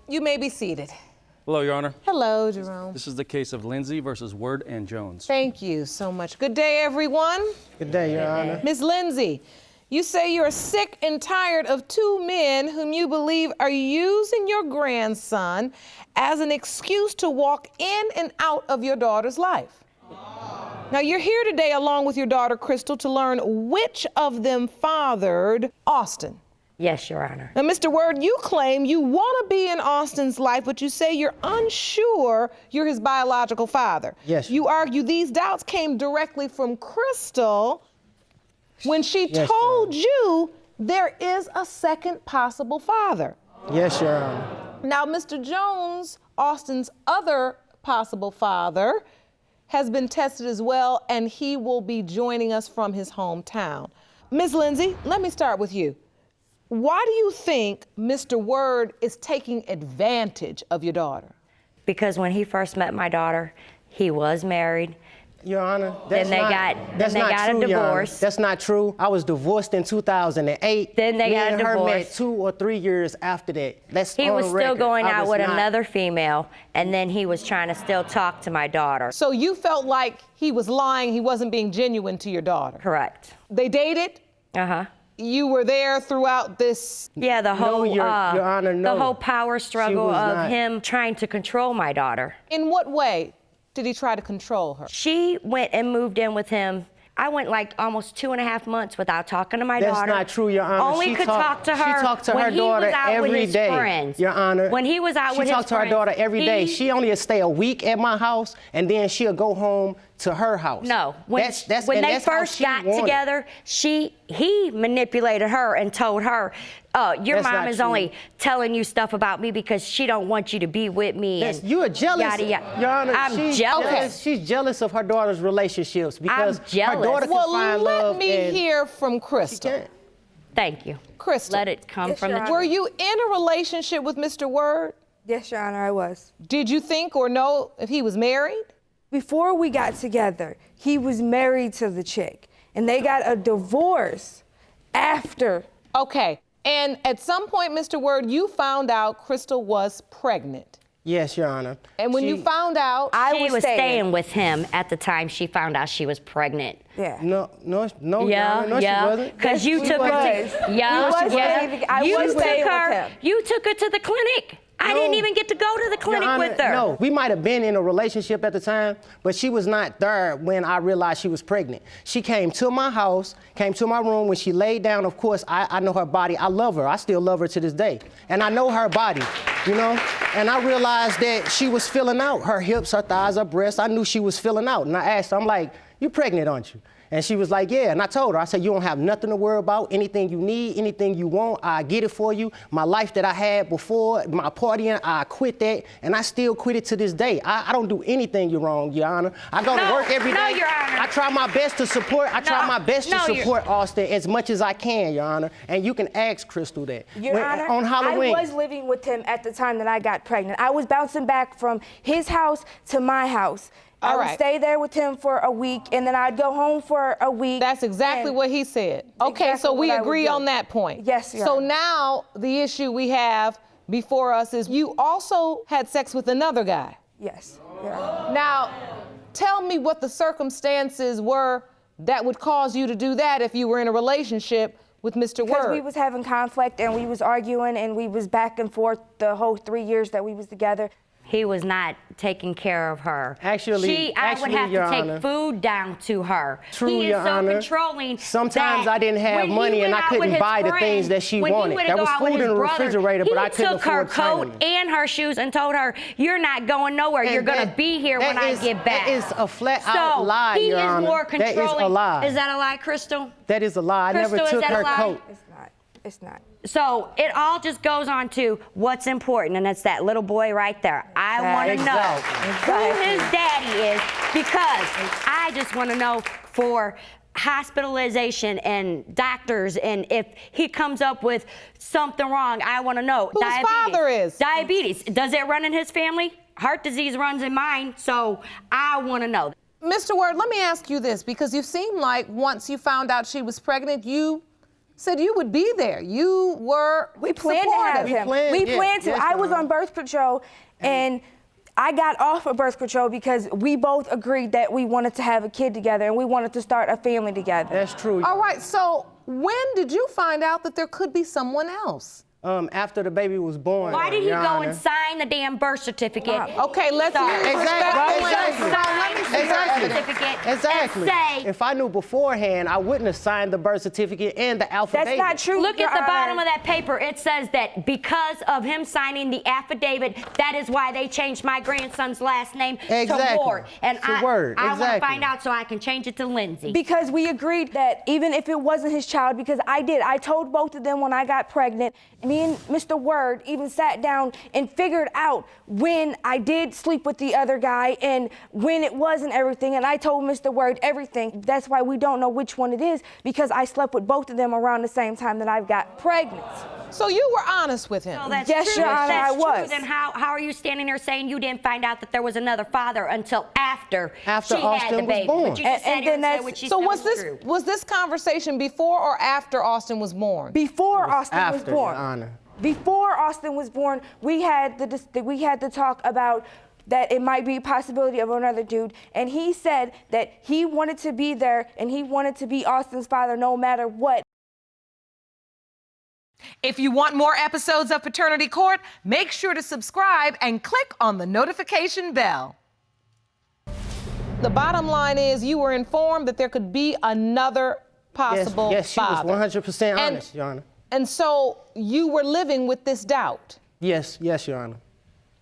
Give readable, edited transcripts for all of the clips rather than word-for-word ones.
You may be seated. Hello, Your Honor. Hello, Jerome. This is the case of Lindsay versus Word and Jones. Thank you so much. Good day, everyone. Good day, Your Honor. Miss Lindsay, you say you're sick and tired of two men whom you believe are using your grandson as an excuse to walk in and out of your daughter's life. Now, you're here today along with your daughter, Crystal, to learn which of them fathered Austin. Yes, Your Honor. Now, Mr. Word, you claim you want to be in Austin's life, but you say you're unsure you're his biological father. Yes. You argue these doubts came directly from Crystal when she told you there is a second possible father. Yes, Your Honor. Now, Mr. Jones, Austin's other possible father, has been tested as well, and he will be joining us from his hometown. Ms. Lindsay, let me start with you. Why do you think Mr. Word is taking advantage of your daughter? Because when he first met my daughter, he was married. Your Honor, that's Then they got a divorce. That's not true. I was divorced in 2008. Then they got a Me and her met divorce. 2 or 3 years after that. That's He on was the still record. going I out was with not- another female, and then he was trying to still talk to my daughter. So you felt like he was lying, he wasn't being genuine to your daughter. Correct. They dated? Uh-huh. You were there throughout this? Yeah, the whole, Your Honor, no. the whole power struggle was of not. him trying to control my daughter. In what way did he try to control her? She went and moved in with him. I went like almost 2.5 months without talking to my That's daughter. not true, Your Honor. Only She could talk- talk to her She talked to when her he daughter was out every with his day, friends. Your Honor. When he was out with his She talked to her daughter every day. he- She only stay a week at my house, and then she'll go home to her house. No, when and they that's how first she got wanted. together, he manipulated her and told her, your That's mom not is true. only telling you stuff about me because she don't want you to be with me. Yes, and you are jealous, yada, yada. Your Honor. I'm she's jealous. She's jealous of her daughter's relationships because her jealous. daughter can Well, find let love. me and hear from she Crystal. can't. Thank you. Crystal. Let it come from the Were you in a relationship with Mr. Word? Yes, Your Honor, I was. Did you think or know if he was married? Before we got together, he was married to the chick, and they got a divorce after. Okay, and at some point, Mr. Word, you found out Crystal was pregnant. Yes, Your Honor. And when you found out, She was staying with him at the time she found out she was pregnant. Yeah. No, Your Yeah, Honor, no, yeah. she wasn't. Because you She took her was. to, He yeah, was yeah. staying- I You was took staying with her. him. You took her to the clinic. I didn't even get to go to the clinic Your Honor, with her. No, we might have been in a relationship at the time, but she was not there when I realized she was pregnant. She came to my house, came to my room. When she laid down, of course, I know her body. I love her. I still love her to this day. And I know her body, you know? And I realized that she was filling out her hips, her thighs, her breasts. I knew she was filling out. And I asked her, I'm like, you pregnant, aren't you? And she was like, yeah. And I told her, I said, you don't have nothing to worry about. Anything you need, anything you want, I get it for you. My life that I had before, my partying, I quit that. And I still quit it to this day. I don't do anything you wrong, Your Honor. I go to work every day. No, Your Honor. I try my best to support, You're- support Austin as much as I can, Your Honor. And you can ask Crystal that. Your Honor, on Halloween. I was living with him at the time that I got pregnant. I was bouncing back from his house to my house. I All would right. stay there with him for a week, and then I'd go home for a week. that's exactly and- what he said. Okay, Exactly so we what I would agree do. on that point. Yes, Your So Honor. now the issue we have before us is you also had sex with another guy. Yes. Your Honor. Now, tell me what the circumstances were that would cause you to do that if you were in a relationship with Mr. Because Word. we was having conflict, and we was arguing, and we was back and forth the whole 3 years that we was together. He was not taking care of her. Actually, I would have Your to take Honor. food down to her. True, he is Your so Honor. controlling. Sometimes that I didn't have when he money and went I out couldn't with his buy the friends, things that she when he wanted. went to There go was out with food his in the brother, refrigerator, but I couldn't He took her afford China. coat and her shoes and told her, "You're not going nowhere. You're And going to that- be here when that I is- get back." That is a flat so out lie, he Your is Honor. more controlling. That is a lie. Is that a lie, Crystal? That is a lie. I Crystal, never is took that a her lie? coat. It's not. It's not. So it all just goes on to what's important, and it's that little boy right there. I want to know who his daddy is, because I just want to know for hospitalization and doctors, and if he comes up with something wrong, I want to know. Whose father is? Diabetes. Does it run in his family? Heart disease runs in mine, so I want to know. Mr. Word, let me ask you this, because you seem like once you found out she was pregnant, you said you would be there. You were We planned to have him. We planned to. Yes, I was Your on birth control, and I got off of birth control because we both agreed that we wanted to have a kid together and we wanted to start a family together. That's true. All right, so when did you find out that there could be someone else? After the baby was born. Why did he Your go Honor. and sign the damn birth certificate? Okay, let's hear Exactly. Say, If I knew beforehand, I wouldn't have signed the birth certificate and the affidavit. That's not true. look Your at the bottom Honor. of that paper. It says that because of him signing the affidavit, that is why they changed my grandson's last name Exactly. to Ward. And To Word, I want to exactly. find out so I can change it to Lindsay. Because we agreed that even if it wasn't his child, because I told both of them when I got pregnant, me and Mr. Word even sat down and figured out when I did sleep with the other guy and when it was and everything, and I told Mr. Word everything. That's why we don't know which one it is, because I slept with both of them around the same time that I got pregnant. So you were honest with him? So that's Yes, true. Your If Honor, that's I true, was. Then how are you standing there saying you didn't find out that there was another father until after After she had Austin the was baby? born. But you just sat And here then and said that's- what she So said was true. this conversation before or after Austin was born? Before Austin was after, born. Your Honor. Before Austin was born, we had the talk about that it might be a possibility of another dude, and he said that he wanted to be there and he wanted to be Austin's father no matter what. If you want more episodes of Paternity Court, make sure to subscribe and click on the notification bell. The bottom line is you were informed that there could be another possible Yes, she father. was 100% honest, Your Honor. And so you were living with this doubt. Yes, Your Honor.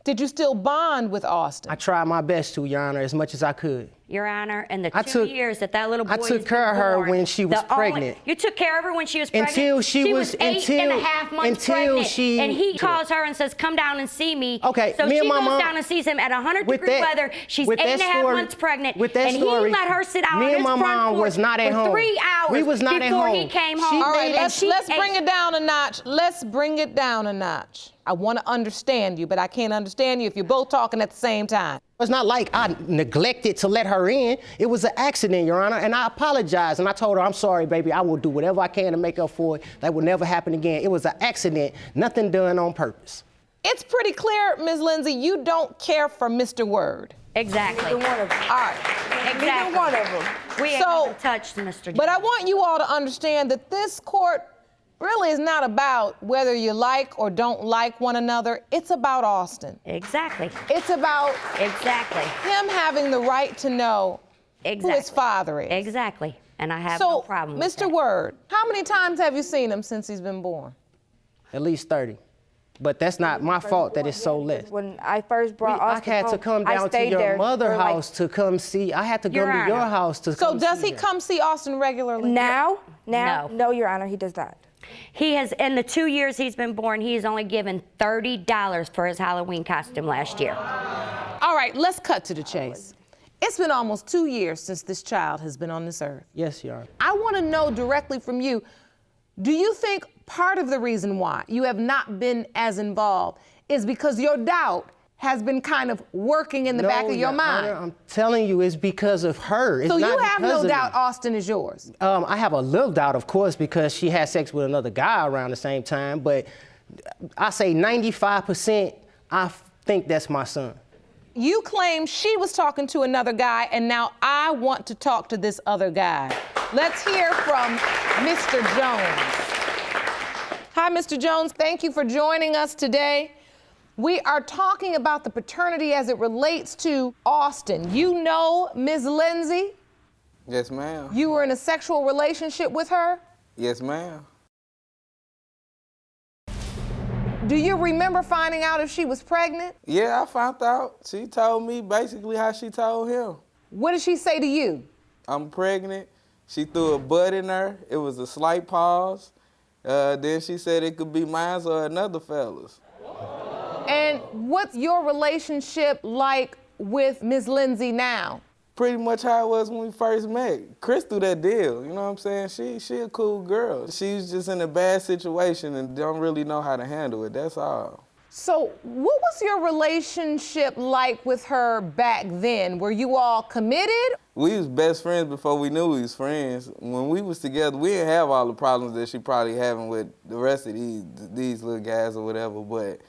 Did you still bond with Austin? I tried my best to, Your Honor, as much as I could. Your Honor, in the I 2 took- years that little boy I took has care of been her born, when she was pregnant. You took care of her when she was pregnant? Until she was- 8.5 months until pregnant. she- And he calls her and says, come down and see me. Okay, so me she and my goes mom- down and sees him at 100-degree with that- weather. She's with that 8.5 story- months pregnant. with that and story, he let her sit out me on and his my front mom porch was not at for home. 3 hours We was not at before he home. came She home. All right, made- let's bring it down a notch. Let's bring it down a notch. I want to understand you, but I can't understand you if you're both talking at the same time. It's not like I neglected to let her in. It was an accident, Your Honor, and I apologized. And I told her, I'm sorry, baby. I will do whatever I can to make up for it. That will never happen again. It was an accident, nothing done on purpose. It's pretty clear, Ms. Lindsay, you don't care for Mr. Word. Exactly. Neither one of them. All right. Exactly. Neither one of them. We ain't So- even touched Mr. But I Jones. want you all to understand that this court really is not about whether you like or don't like one another. It's about Austin. Exactly. It's about Exactly. him having the right to know who his father is. Exactly. And I have So, no problem with Mr. that. Word, how many times have you seen him since he's been born? At least 30. But that's not my fault that it's so less. When I first brought I Austin had to home, come I down to stayed your there mother's for like- house to come see. I had to Your come to your Honor. house to So come does see he him. come see Austin regularly? Now, No. no, Your Honor, he does not. He has, in the 2 years he's been born, he has only given $30 for his Halloween costume last year. All right, let's cut to the chase. It's been almost 2 years since this child has been on this earth. Yes, Your Honor. I want to know directly from you, do you think part of the reason why you have not been as involved is because your doubt has been kind of working in the back of your mind? Honor, I'm telling you, it's because of her. It's So you not have because no of doubt me. Austin is yours. I have a little doubt, of course, because she had sex with another guy around the same time, but I say 95%, I think that's my son. You claim she was talking to another guy, and now I want to talk to this other guy. Let's hear from Mr. Jones. Hi, Mr. Jones. Thank you for joining us today. We are talking about the paternity as it relates to Austin. You know Ms. Lindsay? Yes, ma'am. You were in a sexual relationship with her? Yes, ma'am. Do you remember finding out if she was pregnant? Yeah, I found out. She told me basically how she told him. What did she say to you? I'm pregnant. She threw a butt in her. It was a slight pause. Then she said it could be mine or another fella's. And what's your relationship like with Ms. Lindsay now? Pretty much how it was when we first met. Chris threw that deal, you know what I'm saying? She a cool girl. She's just in a bad situation and don't really know how to handle it, that's all. So what was your relationship like with her back then? Were you all committed? We was best friends before we knew we was friends. When we was together, we didn't have all the problems that she probably having with the rest of these little guys or whatever, but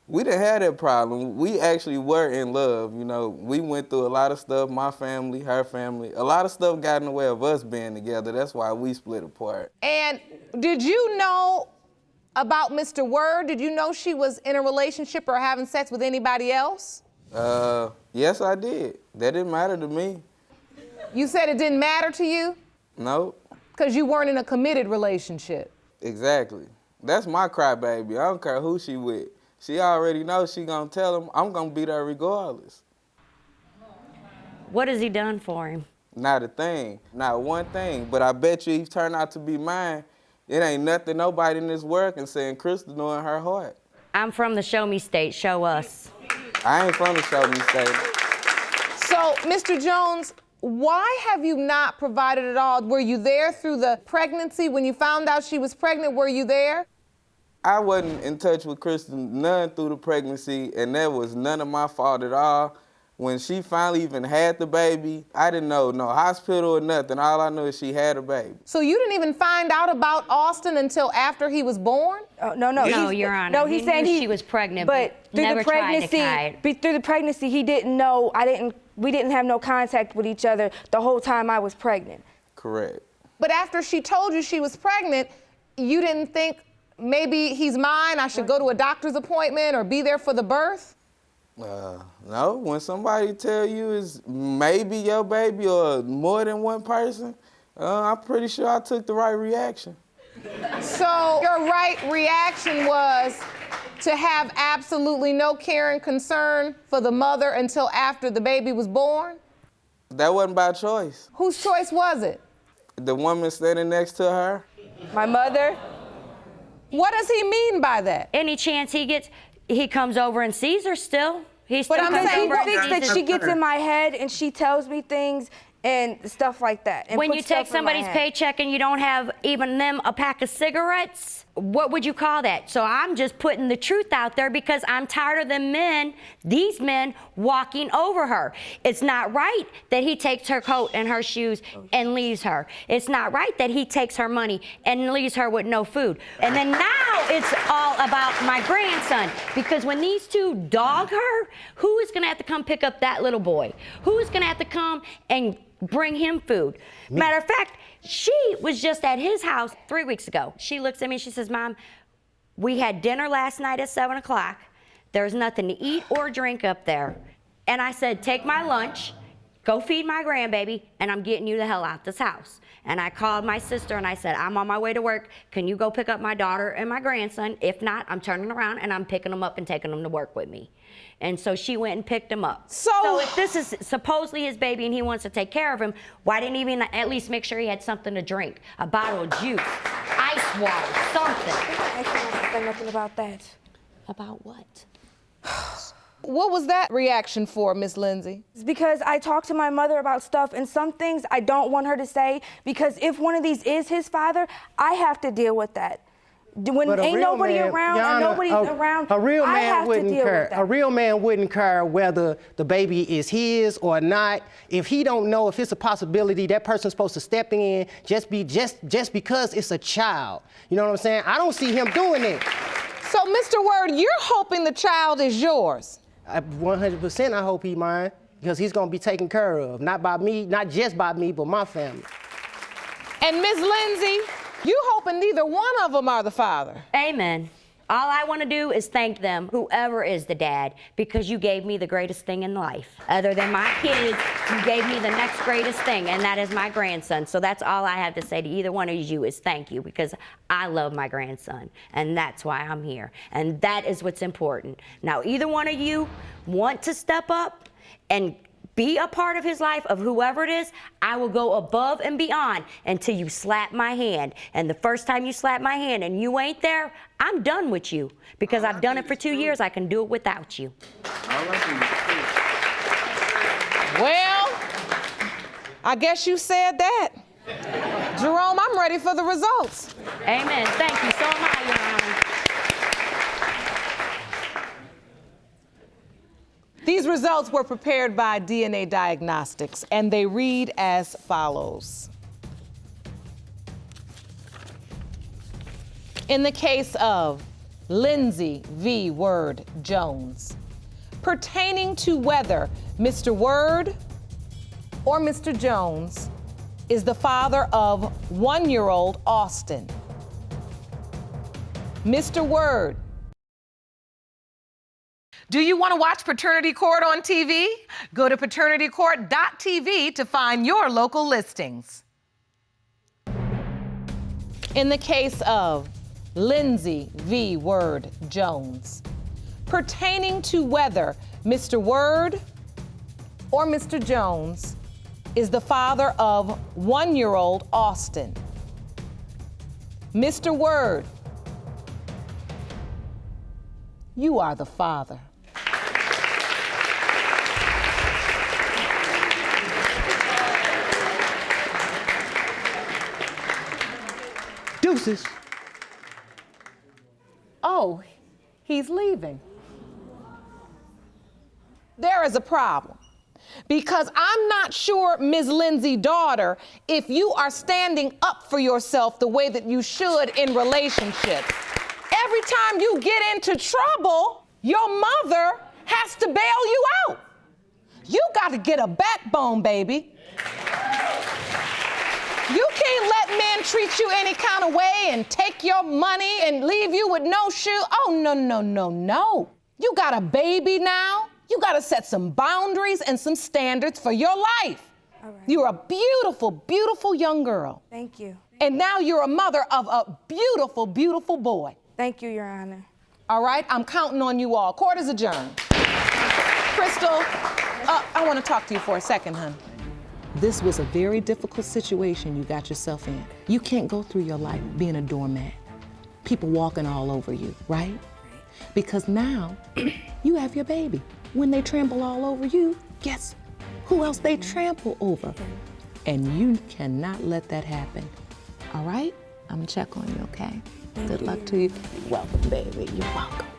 we didn't have that problem. We actually were in love, you know. We went through a lot of stuff, my family, her family. A lot of stuff got in the way of us being together. That's why we split apart. And did you know about Mr. Word? Did you know she was in a relationship or having sex with anybody else? Yes, I did. That didn't matter to me. You said it didn't matter to you? No. Because you weren't in a committed relationship. Exactly. That's my crybaby. I don't care who she with. She already knows she gonna tell him, I'm gonna be there regardless. What has he done for him? Not a thing, not one thing. But I bet you he turned out to be mine. It ain't nothing nobody in this world can say in Crystal knowing her heart. I'm from the show me state, show us. I ain't from the show me state. So, Mr. Jones, why have you not provided at all? Were you there through the pregnancy? When you found out she was pregnant, were you there? I wasn't in touch with Crystal none through the pregnancy, and that was none of my fault at all. When she finally even had the baby, I didn't know no hospital or nothing. All I knew is she had a baby. So you didn't even find out about Austin until after he was born? No, Your Honor. No, he said she was pregnant, but through never the pregnancy, tried to hide. through the pregnancy, he didn't know. We didn't have no contact with each other the whole time I was pregnant. Correct. But after she told you she was pregnant, you didn't think maybe he's mine, I should go to a doctor's appointment or be there for the birth? No, when somebody tell you it's maybe your baby or more than one person, I'm pretty sure I took the right reaction. So your right reaction was to have absolutely no care and concern for the mother until after the baby was born? That wasn't by choice. Whose choice was it? The woman standing next to her. My mother. What does he mean by that? Any chance he gets, he comes over and sees her still. He still But I'm comes saying over he and Thinks sees that her. she gets in my head and she tells me things and stuff like that. And When puts you take stuff in my somebody's head. paycheck and you don't have even them a pack of cigarettes, what would you call that? So I'm just putting the truth out there because I'm tired of these men walking over her. It's not right that he takes her coat and her shoes and leaves her. It's not right that he takes her money and leaves her with no food. And then now it's all about my grandson, because when these two dog her, who is gonna have to come pick up that little boy? Who is gonna have to come and bring him food? Matter of fact, she was just at his house 3 weeks ago. She looks at me and she says, Mom, we had dinner last night at 7 o'clock. There's nothing to eat or drink up there. And I said, take my lunch, go feed my grandbaby, and I'm getting you the hell out this house. And I called my sister and I said, I'm on my way to work. Can you go pick up my daughter and my grandson? If not, I'm turning around and I'm picking them up and taking them to work with me. And so she went and picked him up. So if this is supposedly his baby and he wants to take care of him, why didn't he even at least make sure he had something to drink? A bottle of juice, ice water, something. I can't say nothing about that. About what? What was that reaction for, Miss Lindsay? It's because I talk to my mother about stuff, and some things I don't want her to say, because if one of these is his father, I have to deal with that. When But a ain't real nobody man, around Your or Honor, nobody's around, a real I man have to wouldn't deal care. with that. A real man wouldn't care whether the baby is his or not. If he don't know if it's a possibility, that person's supposed to step in just because it's a child. You know what I'm saying? I don't see him doing it. So, Mr. Word, you're hoping the child is yours. 100% I hope he mine, because he's gonna be taken care of, not by me, not just by me, but my family. And Miss Lindsay, you hoping neither one of them are the father. Amen. All I want to do is thank them, whoever is the dad, because you gave me the greatest thing in life. Other than my kids, you gave me the next greatest thing, and that is my grandson. So that's all I have to say to either one of you is thank you, because I love my grandson, and that's why I'm here. And that is what's important. Now, either one of you want to step up and be a part of his life, of whoever it is, I will go above and beyond until you slap my hand. And the first time you slap my hand and you ain't there, I'm done with you. Because I've done it for 2 years, I can do it without you. Well, I guess you said that. Jerome, I'm ready for the results. Amen. Thank you. So am I, Your Honor. These These results were prepared by DNA Diagnostics, and they read as follows. In the case of Lindsay v. Word Jones, pertaining to whether Mr. Word or Mr. Jones is the father of 1-year-old Austin. Mr. Word, do you want to watch Paternity Court on TV? Go to paternitycourt.tv to find your local listings. In the case of Lindsay v. Word Jones, pertaining to whether Mr. Word or Mr. Jones is the father of 1-year-old Austin. Mr. Word, you are the father. Deuces. Oh, he's leaving. There is a problem, because I'm not sure, Ms. Lindsay, daughter, if you are standing up for yourself the way that you should in relationships. Every time you get into trouble, your mother has to bail you out. You got to get a backbone, baby. You can't let men treat you any kind of way and take your money and leave you with no shoe. Oh, no, no, no, no. You got a baby now. You got to set some boundaries and some standards for your life. All right. You're a beautiful, beautiful young girl. Thank you. And now you're a mother of a beautiful, beautiful boy. Thank you, Your Honor. All right, I'm counting on you all. Court is adjourned. Crystal, I want to talk to you for a second, hon. This was a very difficult situation you got yourself in. You can't go through your life being a doormat, people walking all over you, right? Because now you have your baby. When they trample all over you, guess who else they trample over? And you cannot let that happen. All right? I'm gonna check on you, okay? Good luck to you. Welcome, baby. You're welcome.